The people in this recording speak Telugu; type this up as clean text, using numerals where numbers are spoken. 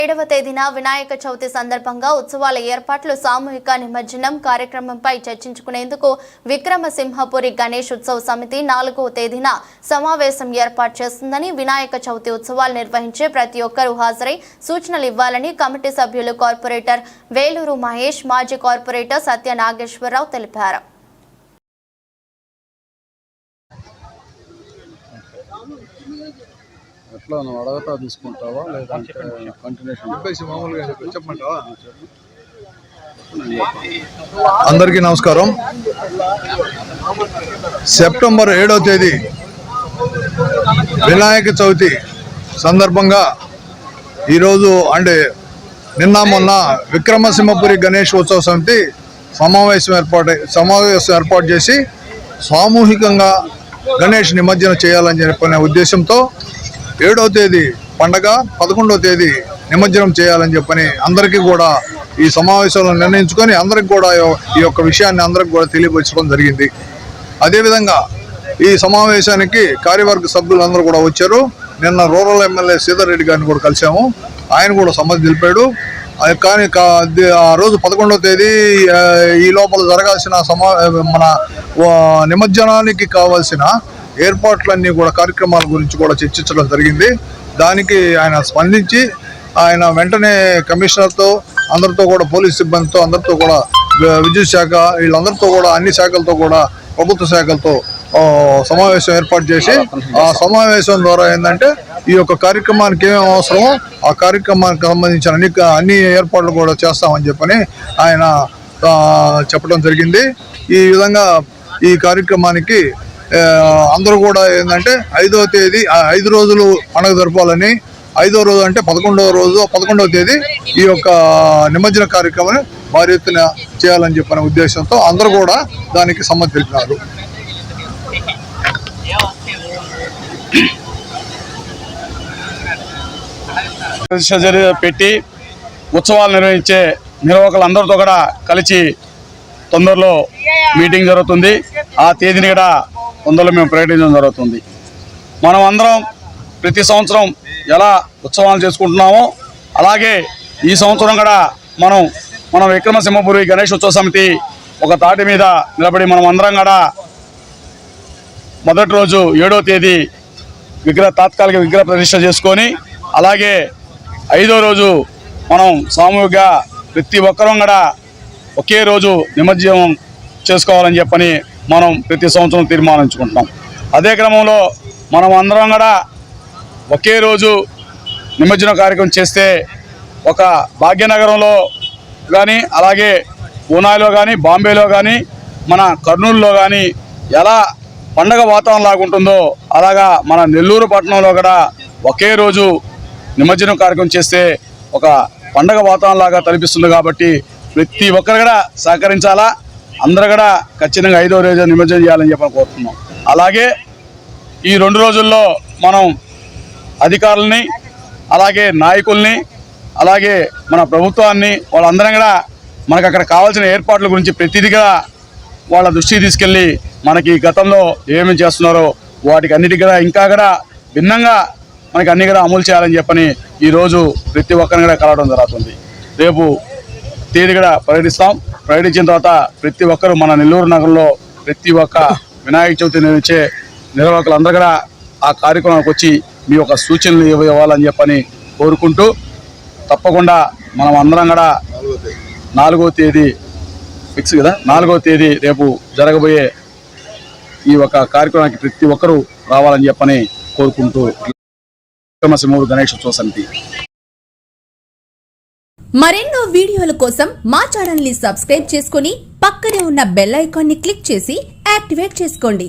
7వ తేదీన వినాయక చవితి సందర్భంగా ఉత్సవాల ఏర్పాట్లు సామూహిక నిమజ్జనం కార్యక్రమంపై చర్చించుకునేందుకు విక్రమసింహపురి గణేష్ ఉత్సవ సమితి 4వ తేదీన సమావేశం ఏర్పాటు చేస్తుందని వినాయక చవితి ఉత్సవాలు నిర్వహించే ప్రతి ఒక్కరూ హాజరై సూచనలు ఇవ్వాలని కమిటీ సభ్యులు కార్పొరేటర్ వేలూరు మహేష్, మాజీ కార్పొరేటర్ సత్య నాగేశ్వరరావు తెలిపారు. ఎట్లా నువ్వు అడగతా తీసుకుంటావా లేదంటే కంటిన్యూషన్ చెప్పేసి మామూలుగా చెప్పమంటావా? అందరికీ నమస్కారం. సెప్టెంబర్ 7వ తేదీ వినాయక చవితి సందర్భంగా ఈరోజు అంటే నిన్న మొన్న విక్రమసింహపురి గణేష్ ఉత్సవ సమితి సమావేశం ఏర్పాటు చేసి సామూహికంగా గణేష్ నిమజ్జనం చేయాలని చెప్పిన ఉద్దేశంతో 7వ తేదీ పండగ, 11వ తేదీ నిమజ్జనం చేయాలని చెప్పని అందరికీ కూడా ఈ సమావేశంలో నిర్ణయించుకొని అందరికి కూడా ఈ యొక్క విషయాన్ని అందరికి కూడా తెలియపరచడం జరిగింది. అదేవిధంగా ఈ సమావేశానికి కార్యవర్గ సభ్యులు అందరూ కూడా వచ్చారు. నిన్న రూరల్ ఎమ్మెల్యే సీతారెడ్డి రెడ్డి గారిని కూడా కలిసాము. ఆయన కూడా సమ్మతి తెలిపాడు. కానీ ఆ రోజు 11వ తేదీ ఈ లోపల జరగాల్సిన మన నిమజ్జనానికి కావాల్సిన ఏర్పాట్లన్నీ కూడా కార్యక్రమాల గురించి కూడా చర్చించడం జరిగింది. దానికి ఆయన స్పందించి ఆయన వెంటనే కమిషనర్తో అందరితో కూడా పోలీస్ సిబ్బందితో అందరితో కూడా విద్యుత్ శాఖ వీళ్ళందరితో కూడా అన్ని శాఖలతో కూడా ప్రభుత్వ శాఖలతో సమావేశం ఏర్పాటు చేసి ఆ సమావేశం ద్వారా ఏంటంటే ఈ యొక్క కార్యక్రమానికి ఏమేమి అవసరమో ఆ కార్యక్రమానికి సంబంధించిన అన్ని ఏర్పాట్లు కూడా చేస్తామని చెప్పని ఆయన చెప్పడం జరిగింది. ఈ విధంగా ఈ కార్యక్రమానికి అందరూ కూడా ఏంటంటే 5వ తేదీ 5 రోజులు పండుగ జరపాలని, 5వ రోజు అంటే 11వ తేదీ ఈ యొక్క నిమజ్జన కార్యక్రమాన్ని భారీ ఎత్తున చేయాలని చెప్పిన ఉద్దేశంతో అందరూ కూడా దానికి సమ్మతి తెలిపినారు. పెట్టి ఉత్సవాలు నిర్వహించే నిర్వాహకులందరితో కూడా కలిసి తొందరలో మీటింగ్ జరుగుతుంది. ఆ తేదీని కూడా తొందరలో మేము ప్రకటించడం జరుగుతుంది. మనం అందరం ప్రతి సంవత్సరం ఎలా ఉత్సవాలు చేసుకుంటున్నామో అలాగే ఈ సంవత్సరం కూడా మనం విక్రమసింహపురి గణేష్ ఉత్సవ సమితి ఒక తాటి మీద నిలబడి మనం అందరం కూడా మొదటి రోజు 7వ తేదీ తాత్కాలిక విగ్రహ ప్రతిష్ఠ చేసుకొని అలాగే 5వ రోజు మనం సామూహికంగా ప్రతి ఒక్కరం కూడా ఒకే రోజు నిమజ్జనం చేసుకోవాలని చెప్పని మనం ప్రతి సంవత్సరం తీర్మానించుకుంటాం. అదే క్రమంలో మనం అందరం కూడా ఒకే రోజు నిమజ్జన కార్యక్రమం చేస్తే ఒక భాగ్యనగరంలో కానీ అలాగే పూనాలో కానీ బాంబేలో కానీ మన కర్నూలులో కానీ ఎలా పండగ వాతావరణం లాగుంటుందో అలాగా మన నెల్లూరు పట్టణంలో కూడా ఒకే రోజు నిమజ్జనం కార్యక్రమం చేస్తే ఒక పండగ వాతావరణం లాగా తలపిస్తుంది. కాబట్టి ప్రతి ఒక్కరు కూడా సహకరించాలా, అందరూ కూడా ఖచ్చితంగా 5వ రోజు నిమజ్జనం చేయాలని చెప్పని కోరుతున్నాం. అలాగే ఈ 2 రోజుల్లో మనం అధికారులని అలాగే నాయకుల్ని అలాగే మన ప్రభుత్వాన్ని వాళ్ళందరం కూడా మనకు అక్కడ కావాల్సిన ఏర్పాట్ల గురించి ప్రతిదిగా వాళ్ళ దృష్టికి తీసుకెళ్ళి మనకి గతంలో ఏమేమి చేస్తున్నారో వాటికి అన్నిటికీ కూడా ఇంకా కూడా భిన్నంగా మనకి అన్ని కూడా అమలు చేయాలని చెప్పని ఈరోజు ప్రతి ఒక్కరిని కూడా కలవడం జరుగుతుంది. రేపు తేదీ కూడా ప్రకటించిన తర్వాత ప్రతి ఒక్కరు మన నెల్లూరు నగరంలో ప్రతి ఒక్క వినాయక చవితి నిర్వహించే నిర్వాహకులందరూ కూడా ఆ కార్యక్రమానికి వచ్చి మీ యొక్క సూచనలు ఇవ్వాలని చెప్పని కోరుకుంటూ తప్పకుండా మనం అందరం కూడా 4వ తేదీ ఫిక్స్ కదా 4వ తేదీ రేపు జరగబోయే ఈ ఒక కార్యక్రమానికి ప్రతి ఒక్కరూ రావాలని చెప్పని కోరుకుంటూ విక్రమసింహపురి గణేష్ ఉత్సవ సమితి. మరెన్నో వీడియోల కోసం మా ఛానల్ ని సబ్స్క్రైబ్ చేసుకుని పక్కనే ఉన్న బెల్ ఐకాన్ ని క్లిక్ చేసి యాక్టివేట్ చేసుకోండి.